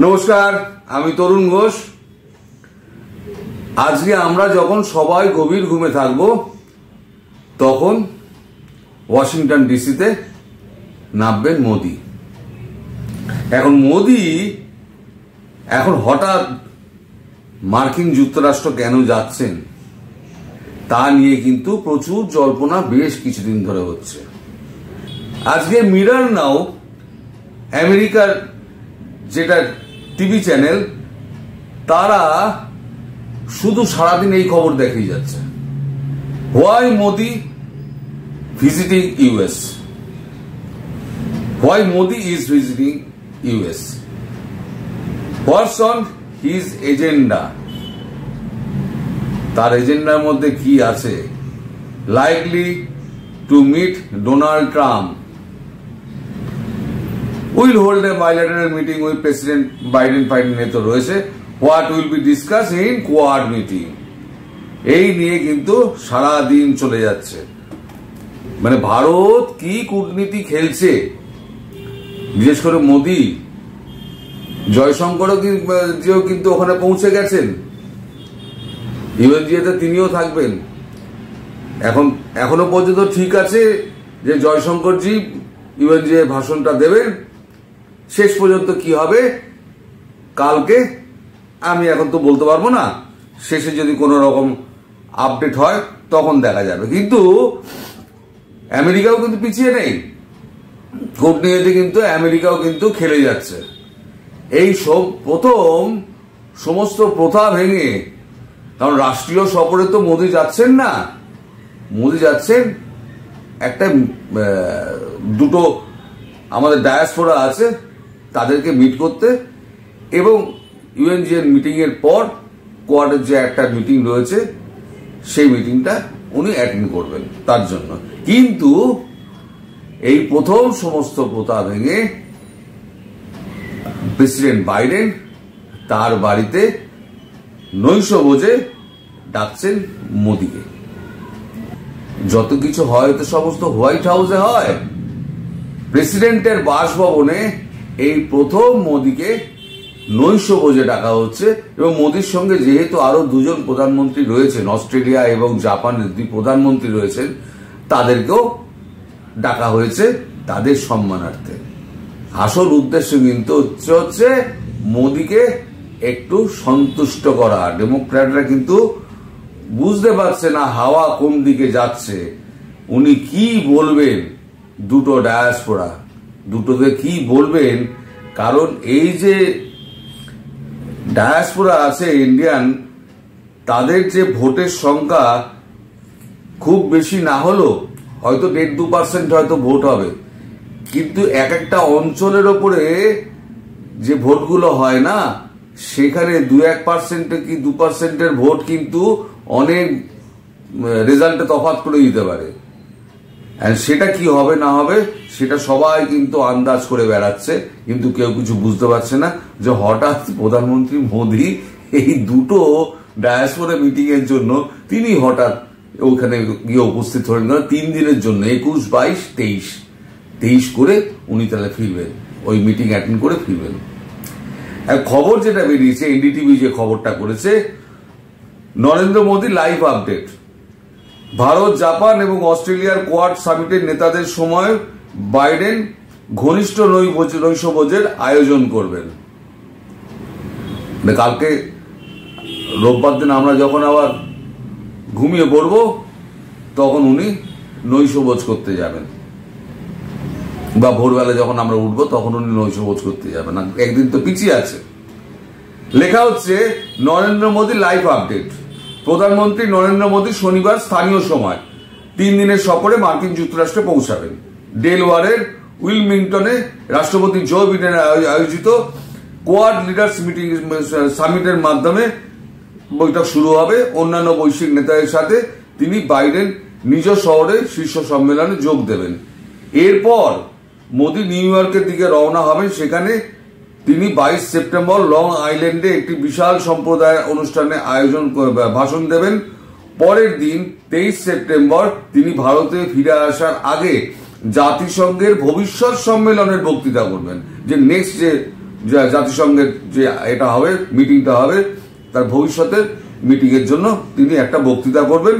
নমস্কার, আমি তরুণ ঘোষ। আজকে আমরা যখন সবাই গভীর ঘুমে থাকব তখন ওয়াশিংটন ডিসিতে নামবেন মোদি। এখন মোদি হঠাৎ মার্কিন যুক্তরাষ্ট্র কেন যাচ্ছেন তা নিয়ে কিন্তু প্রচুর জল্পনা বেশ কিছুদিন ধরে হচ্ছে। আজকে মিরর নাও আমেরিকার যেটা টিভি চ্যানেল, তারা শুধু সারাদিন এই খবর দেখিয়ে যাচ্ছে, why Modi visiting US, why Modi is visiting US, what's on his agenda. তার এজেন্ডার মধ্যে কি আছে? Likely to meet Donald Trump, will hold a bilateral meeting with President Biden তো রয়েছে, what will be discussed in Quad meeting। এই নিয়ে কিন্তু সারা দিন চলে যাচ্ছে। মানে ভারত কি কূটনীতি খেলছে, বিশেষ করে মোদি। জয়শঙ্করও কিন্তু ওখানে পৌঁছে গেছেন, ইউএনজিএতে তিনিও থাকবেন। এখনো পর্যন্ত ঠিক আছে যে জয়শঙ্করজি ইউএনজিএ ভাষণটা দেবেন। শেষ পর্যন্ত কি হবে কালকে আমি এখন তো বলতে পারবো না, শেষে যদি কোনো রকম আপডেট হয় তখন দেখা যাবে। কিন্তু আমেরিকাও কিন্তু পিছিয়ে নেই, কূটনীতি কিন্তু আমেরিকাও কিন্তু খেলে যাচ্ছে। এই সব প্রথম সমস্ত প্রথা ভেঙে, কারণ রাষ্ট্রীয় সফরে তো মোদি যাচ্ছেন না, মোদি যাচ্ছেন একটা দুটো আমাদের ডায়াসপোরা আছে তাদেরকে মিট করতে, এবং ইউএনজিএর মিটিং এর পর কোয়াডের যে একটা মিটিং রয়েছে সেই মিটিংটা উনি অ্যাটেন্ড করবেন তার জন্য। কিন্তু এই প্রথম সমস্ত প্রথা ভেঙে প্রেসিডেন্ট বাইডেন তার বাড়িতে নৈশভোজে ডাকছেন মোদিকে। যত কিছু হয় তো সমস্ত হোয়াইট হাউসে হয়, প্রেসিডেন্টের বাসভবনে এই প্রথম মোদিকে নৈশভোজে ডাকা হচ্ছে। এবং মোদির সঙ্গে যেহেতু আরো দুজন প্রধানমন্ত্রী রয়েছেন, অস্ট্রেলিয়া এবং জাপানের দুই প্রধানমন্ত্রী রয়েছেন, তাদেরকেও ডাকা হয়েছে তাদের সম্মানার্থে। আসল উদ্দেশ্য কিন্তু হচ্ছে মোদিকে একটু সন্তুষ্ট করা। ডেমোক্র্যাটরা কিন্তু বুঝতে পারছে না হাওয়া কোন দিকে যাচ্ছে, উনি কি বলবেন। দুটো ডায়াসপোরা, দুটোকে কি বলবেন? কারণ এই যে ডায়াসপোরা আছে ইন্ডিয়ান, তাদের যে ভোটের সংখ্যা খুব বেশি না হলো হয়তো 1.5-2% হয়তো ভোট হবে, কিন্তু এক একটা অঞ্চলের ওপরে যে ভোটগুলো হয় না, সেখানে 2-1% কি 2%-এর ভোট কিন্তু অনেক রেজাল্টে তফাৎ করে দিতে পারে। সেটা কি হবে না হবে সেটা সবাই কিন্তু আন্দাজ করে বেড়াচ্ছে, কিন্তু কেউ কিছু বুঝতে পারছে না যে হঠাৎ প্রধানমন্ত্রী মোদি এই দুটো ডায়াসপোরা মিটিং এর জন্য তিনি হঠাৎ ওখানে গিয়ে উপস্থিত হলেন। 3 দিনের জন্য 21, 22, 23 করে উনি তাহলে ফিরবেন, ওই মিটিং অ্যাটেন্ড করে ফিরবেন। খবর যেটা বেরিয়েছে, এনডিটিভি যে খবরটা করেছে, Narendra Modi live update, Bharat, Japan এবং অস্ট্রেলিয়ার কোয়াড সামিটের নেতাদের সময় বাইডেন ঘনিষ্ঠ নৈশভোজের আয়োজন করবেন। কালকে রোববার দিন আমরা যখন আবার ঘুমিয়ে পড়ব তখন উনি নৈশভোজ করতে যাবেন, বা ভোরবেলা যখন আমরা উঠবো তখন উনি নৈশভোজ করতে যাবেন। একদিন তো পিছিয়ে আছে। লেখা হচ্ছে নরেন্দ্র মোদী লাইভ আপডেট, প্রধানমন্ত্রী নরেন্দ্র মোদী শনিবার স্থানীয় সময় 3 দিনের সফরে মার্কিন যুক্তরাষ্ট্রে পৌঁছাবেন। ডেলওয়ারের উইলমিংটনে রাষ্ট্রপতি জো বিডেনের আয়োজিত কোয়াড লিডার্স মিটিং সামিটের মাধ্যমে বৈঠক শুরু হবে। অন্যান্য বৈশ্বিক নেতাদের সাথে তিনি বাইডেন নিজ শহরে শীর্ষ সম্মেলনে যোগ দেবেন। এরপর মোদী নিউ ইয়র্কের দিকে রওনা হবেন। সেখানে তিনি 22 সেপ্টেম্বর লং আইল্যান্ডে একটি বিশাল সম্প্রদায়ের অনুষ্ঠানে ভাষণ দেবেন। পরের দিন 23 সেপ্টেম্বর তিনি ভারতে ফিরে আসার আগে জাতিসংঘের ভবিষ্যৎ সম্মেলনের বক্তৃতা করবেন, যে নেক্সট যে জাতিসংঘের যে এটা হবে, মিটিংটা হবে, তার ভবিষ্যতের মিটিং এর জন্য তিনি একটা বক্তৃতা করবেন।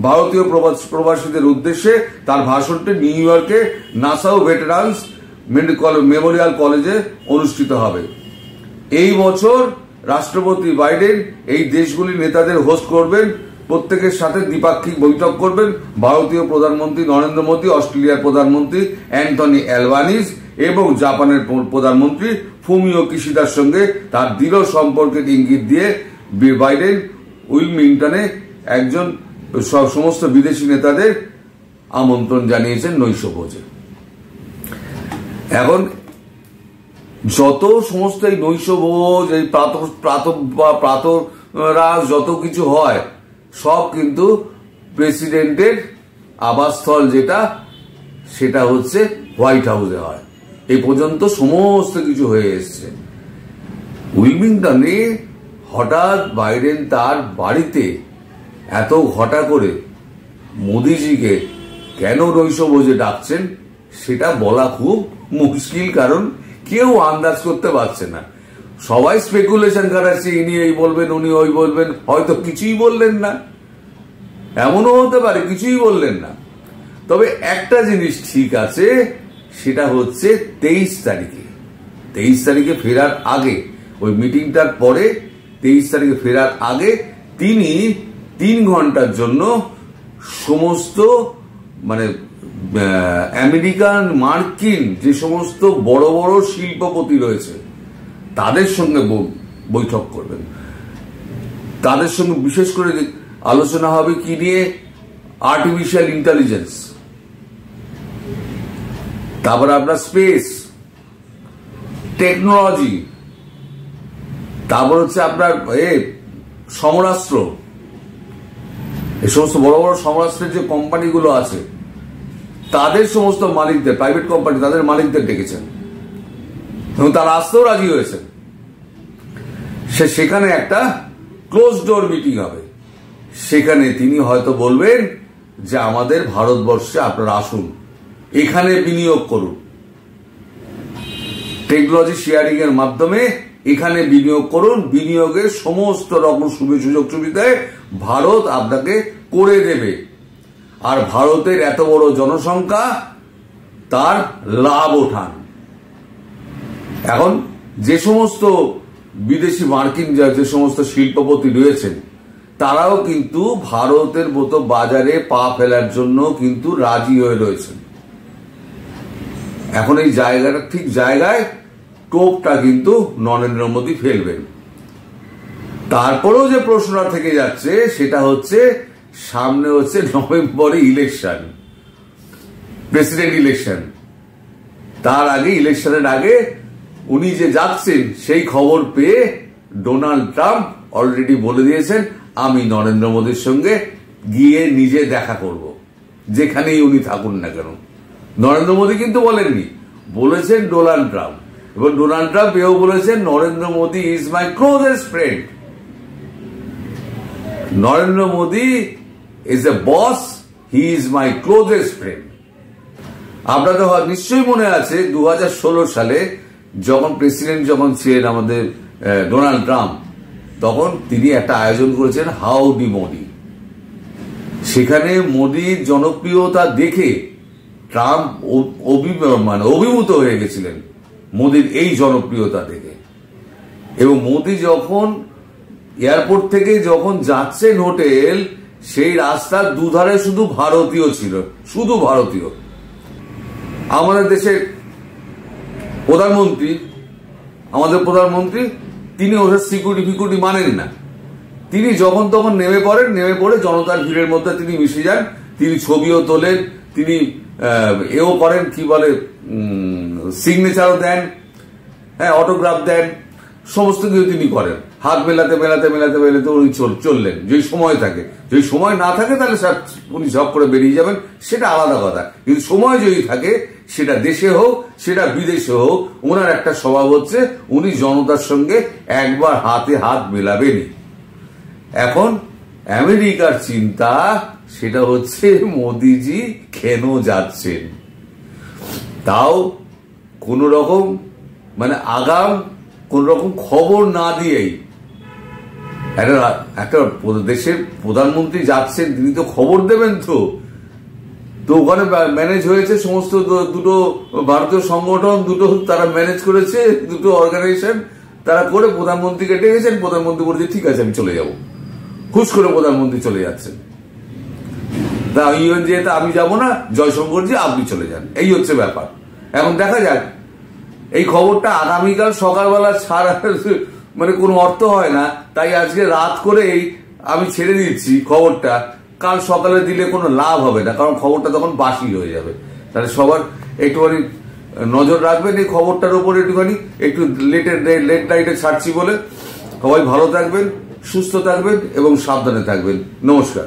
ভারতীয় প্রবাসীদের উদ্দেশ্যে তার ভাষণটি নিউ ইয়র্কে নাসাউ ভেটেরানস মেমোরিয়াল কলেজে অনুষ্ঠিত হবে। এই বছর রাষ্ট্রপতি বাইডেন এই দেশগুলির নেতাদের হোস্ট করবেন, প্রত্যেকের সাথে দ্বিপাক্ষিক বৈঠক করবেন। ভারতীয় প্রধানমন্ত্রী নরেন্দ্র মোদী, অস্ট্রেলিয়ার প্রধানমন্ত্রী অ্যান্টনি অ্যালবানিজ এবং জাপানের প্রধানমন্ত্রী ফুমিও কিশিদার সঙ্গে তার দৃঢ় সম্পর্কের ইঙ্গিত দিয়ে বাইডেন উইলমিংটনে সমস্ত বিদেশি নেতাদের আমন্ত্রণ জানিয়েছেন নৈশভোজে। এখন যত সমস্ত এই নৈশভোজ, এই প্রাতরাশ যত কিছু হয়, সব কিন্তু প্রেসিডেন্টের আবাসস্থল যেটা, সেটা হচ্ছে হোয়াইট হাউসে হয়। এই পর্যন্ত সমস্ত কিছু হয়ে এসছে। উইলমিংটনে হঠাৎ বাইডেন তার বাড়িতে এত ঘটা করে মোদিজিকে কেন নৈশভোজে ডাকছেন সেটা বলা খুব মুশকিল, কারণ কেউ আন্দাজ করতে পারছে না। সবাই স্পেকুলেশন করাচ্ছে, ইনি এই বলবেন, উনি ওই বলবেন, হয়তো কিছুই বললেন না, এমনও হতে পারে কিছুই বললেন না। তবে একটা জিনিস ঠিক আছে, সেটা হচ্ছে 23 তারিখে ফেরার আগে, ওই মিটিংটার পরে 23 তারিখে ফেরার আগে তিনি 3 ঘন্টার জন্য সমস্ত আমেরিকান মার্কিন যে সমস্ত বড় বড় শিল্পপতি রয়েছে তাদের সঙ্গে বৈঠক করবেন। তাদের সঙ্গে বিশেষ করে আলোচনা হবে কি নিয়ে? আর্টিফিশিয়াল ইন্টেলিজেন্স, তারপর আপনার স্পেস টেকনোলজি, তারপর হচ্ছে আপনার সমরাস্ত্র, এই সমস্ত বড় বড় সমরাস্ত্রের যে কোম্পানিগুলো আছে তাদের সমস্ত মালিকদের, প্রাইভেট কোম্পানি, তাদের মালিকদের ডেকেছেন এবং তারা আসতেও রাজি হয়েছেন। সেখানে একটা ক্লোজ ডোর মিটিং হবে। সেখানে তিনি হয়তো বলবেন যে আমাদের ভারতবর্ষে আপনারা আসুন, এখানে বিনিয়োগ করুন, টেকনোলজি শেয়ারিং এর মাধ্যমে এখানে বিনিয়োগ করুন, বিনিয়োগের সমস্ত রকম সুযোগ সুবিধায় ভারত আপনাকে করে দেবে। আর ভারতের এত বড় জনসংখ্যা, তার লাভ ওঠান। এখন যে সমস্ত বিদেশি মার্কিন যে সমস্ত শিল্পপতি রয়েছেন, তারাও কিন্তু ভারতের মতো বাজারে পা ফেলার জন্য কিন্তু রাজি হয়ে রয়েছেন। এখন এই জায়গাটা ঠিক জায়গায় টোপটা কিন্তু নরেন্দ্র মোদী ফেলবেন। তারপরেও যে প্রশ্নটা থেকে যাচ্ছে সেটা হচ্ছে, সামনে হচ্ছে নভেম্বরে ইলেকশন, প্রেসিডেন্ট ইলেকশন। তার আগে, ইলেকশনের আগে উনি যে যাচ্ছেন সেই খবর পেয়ে ডোনাল্ড ট্রাম্প অলরেডি বলে দিয়েছেন, আমি নরেন্দ্র মোদীর সঙ্গে গিয়ে নিজে দেখা করব, যেখানেই উনি থাকুন না কেন। নরেন্দ্র মোদী কিন্তু বলেননি, বলেছেন ডোনাল্ড ট্রাম্প। এবং ডোনাল্ড ট্রাম্প এও বলেছেন, Narendra Modi is my closest friend. Narendra Modi is a boss, he is my closest friend. আপনাদের নিশ্চয়ই মনে আছে 2016 সালে যখন প্রেসিডেন্ট ছিলেন আমাদের ডোনাল্ড ট্রাম্প, তখন তিনি একটা আয়োজন করেছেন হাউডি মোদি। সেখানে মোদির জনপ্রিয়তা দেখে ট্রাম্প অভিভূত হয়ে গেছিলেন মোদির এই জনপ্রিয়তা দেখে। এবং মোদি যখন এয়ারপোর্ট থেকে যখন যাচ্ছেন হোটেল, সেই রাস্তার দুধারে শুধু ভারতীয় ছিল, শুধু ভারতীয়। আমাদের দেশের প্রধানমন্ত্রী তিনি ওদের সিকিউরিটি মানেন না। তিনি যখন তখন নেমে পড়ে জনতার ভিড়ের মধ্যে তিনি মিশে যান। তিনি ছবিও তোলেন, তিনি এও করেন, কি বলে, সিগনেচারও দেন, হ্যাঁ, অটোগ্রাফ দেন, সমস্ত কিছু তিনি করেন। হাত মেলাতে উনি চললেন। যেই সময় থাকে, যদি সময় না থাকে তাহলে উনি ঝপ করে বেরিয়ে যাবেন, সেটা আলাদা কথা। কিন্তু সময় যদি থাকে, সেটা দেশে হোক সেটা বিদেশে হোক, ওনার একটা স্বভাব হচ্ছে উনি জনতার সঙ্গে একবার হাতে হাত মেলাবেনই। এখন আমেরিকার চিন্তা সেটা হচ্ছে মোদিজি কেন যাচ্ছেন, তাও কোন রকম আগাম কোন রকম খবর না দিয়েই একটা দেশের প্রধানমন্ত্রী যাচ্ছেন, তিনি তো খবর দেবেন। তো ওখানে ম্যানেজ হয়েছে সমস্ত, দুটো ভারতীয় সংগঠন, দুটো তারা ম্যানেজ করেছে, দুটো অর্গানাইজেশন তারা করে প্রধানমন্ত্রীকে ডেকেছেন। প্রধানমন্ত্রী বলছে ঠিক আছে আমি চলে যাব, খুশ করে প্রধানমন্ত্রী চলে যাচ্ছেন। তা ইউএনজিএতে আমি যাব না, জয়শঙ্করজি আপনি চলে যান, এই হচ্ছে ব্যাপার। এখন দেখা যাক এই খবরটা আগামীকাল সকালবেলা ছাড়া মানে কোনো অর্থ হয় না, তাই আজকে রাত করে আমি ছেড়ে দিচ্ছি খবরটা। কাল সকালে দিলে কোনো লাভ হবে না, কারণ খবরটা তখন বাসি হয়ে যাবে। তাহলে সবার একটুখানি নজর রাখবেন এই খবরটার উপর, একটু লেট নাইটে ছাড়ছি বলে। সবাই ভালো থাকবেন, সুস্থ থাকবেন এবং সাবধানে থাকবেন। নমস্কার।